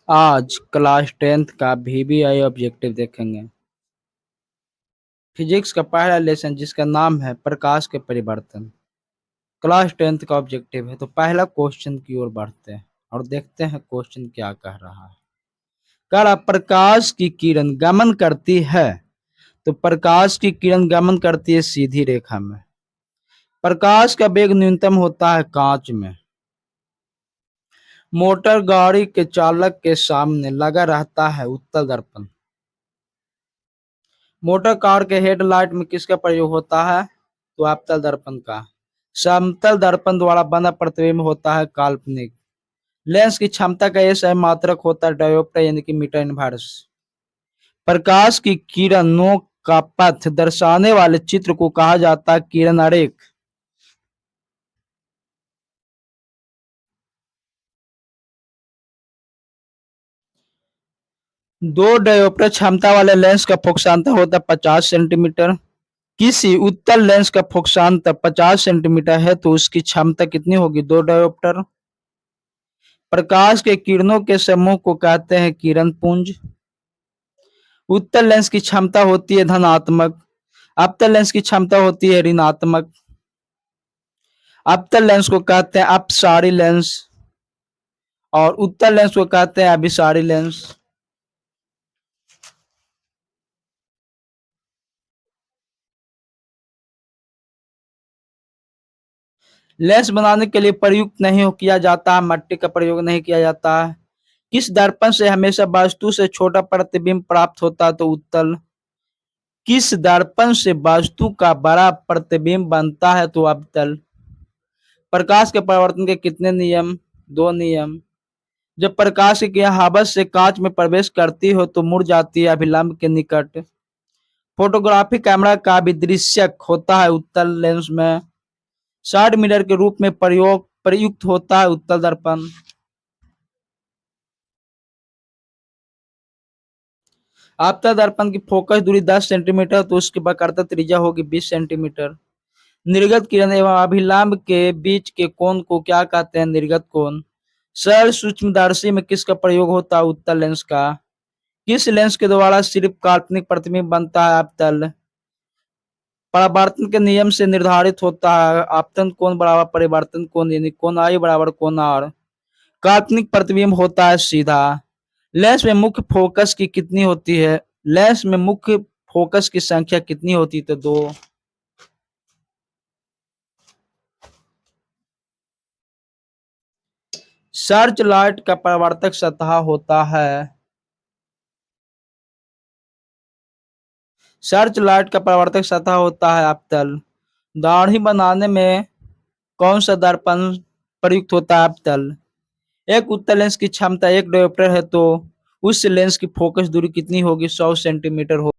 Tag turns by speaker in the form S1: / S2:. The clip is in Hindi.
S1: आज क्लास 10th का VBI ऑब्जेक्टिव देखेंगे। फिजिक्स का पहला लेसन जिसका नाम है प्रकाश के परिवर्तन। क्लास 10th का ऑब्जेक्टिव है, तो पहला क्वेश्चन की ओर बढ़ते हैं और देखते हैं क्वेश्चन क्या कह रहा है। कह रहा प्रकाश की किरण गमन करती है, तो प्रकाश की किरण गमन करती है सीधी रेखा में। प्रकाश का वेग न्यूनतम होता है कांच में। मोटर गाड़ी के चालक के सामने लगा रहता है उत्तल दर्पण। मोटर कार के हेडलाइट में किसका प्रयोग होता है, तो अवतल दर्पण का। समतल दर्पण द्वारा बना प्रतिबिंब होता है काल्पनिक। लेंस की क्षमता का यह मात्रक होता है डायोप्टर यानी कि मीटर इनवर्स। प्रकाश की किरणों का पथ दर्शाने वाले चित्र को कहा जाता है किरण आरेख। दो डायोप्टर क्षमता वाले लेंस का फोकसांतर होता है 50 सेंटीमीटर। किसी उत्तल लेंस का फोकसांतर 50 सेंटीमीटर है तो उसकी क्षमता कितनी होगी, 2 डायोप्टर। प्रकाश के किरणों के समूह को कहते हैं किरण पुंज। उत्तल लेंस की क्षमता होती है धनात्मक, अवतल लेंस की क्षमता होती है ऋणात्मक। अवतल लेंस को कहते हैं अपसारी लेंस और उत्तल लेंस को कहते हैं अभिसारी लेंस। लेंस बनाने के लिए प्रयुक्त नहीं किया जाता है, मट्टी का प्रयोग नहीं किया जाता है। किस दर्पण से हमेशा वस्तु से छोटा प्रतिबिंब प्राप्त होता है, तो उत्तल। किस दर्पण से वस्तु का बड़ा प्रतिबिंब बनता है, तो अवतल। प्रकाश के परावर्तन के कितने नियम, 2 नियम। जब प्रकाश की किरण हवा से कांच में प्रवेश करती हो तो मुड़ जाती है अभिलंब के निकट। फोटोग्राफी कैमरा का भी दृश्यक होता है उत्तल लेंस में। साइड मिरर के रूप में प्रयुक्त होता है उत्तल दर्पण। आपतन दर्पण की फोकस दूरी 10 सेंटीमीटर तो उसकी वक्रता त्रिज्या होगी 20 सेंटीमीटर। निर्गत किरण एवं अभिलंब के बीच के कोण को क्या कहते हैं, निर्गत कोण। सरल सूक्ष्मदर्शी में किसका प्रयोग होता है, उत्तल लेंस का। किस लेंस के द्वारा सिर्फ काल्पनिक प्रतिबिंब बनता है, अवतल। परावर्तन के नियम से निर्धारित होता है आपतन कोण बराबर परिवर्तन कोण यानी कोण आई बराबर कोण आर। काल्पनिक प्रतिबिंब होता है सीधा। लेंस में मुख्य फोकस की कितनी होती है, लेंस में मुख्य फोकस की संख्या कितनी होती है, तो 2। सर्च लाइट का परावर्तक सतह होता है, सर्च लाइट का परावर्तक सतह होता है अवतल। दाढ़ी बनाने में कौन सा दर्पण प्रयुक्त होता है, अवतल। एक उत्तल लेंस की क्षमता 1 डायोप्टर है तो उस लेंस की फोकस दूरी कितनी होगी, 100 सेंटीमीटर हो।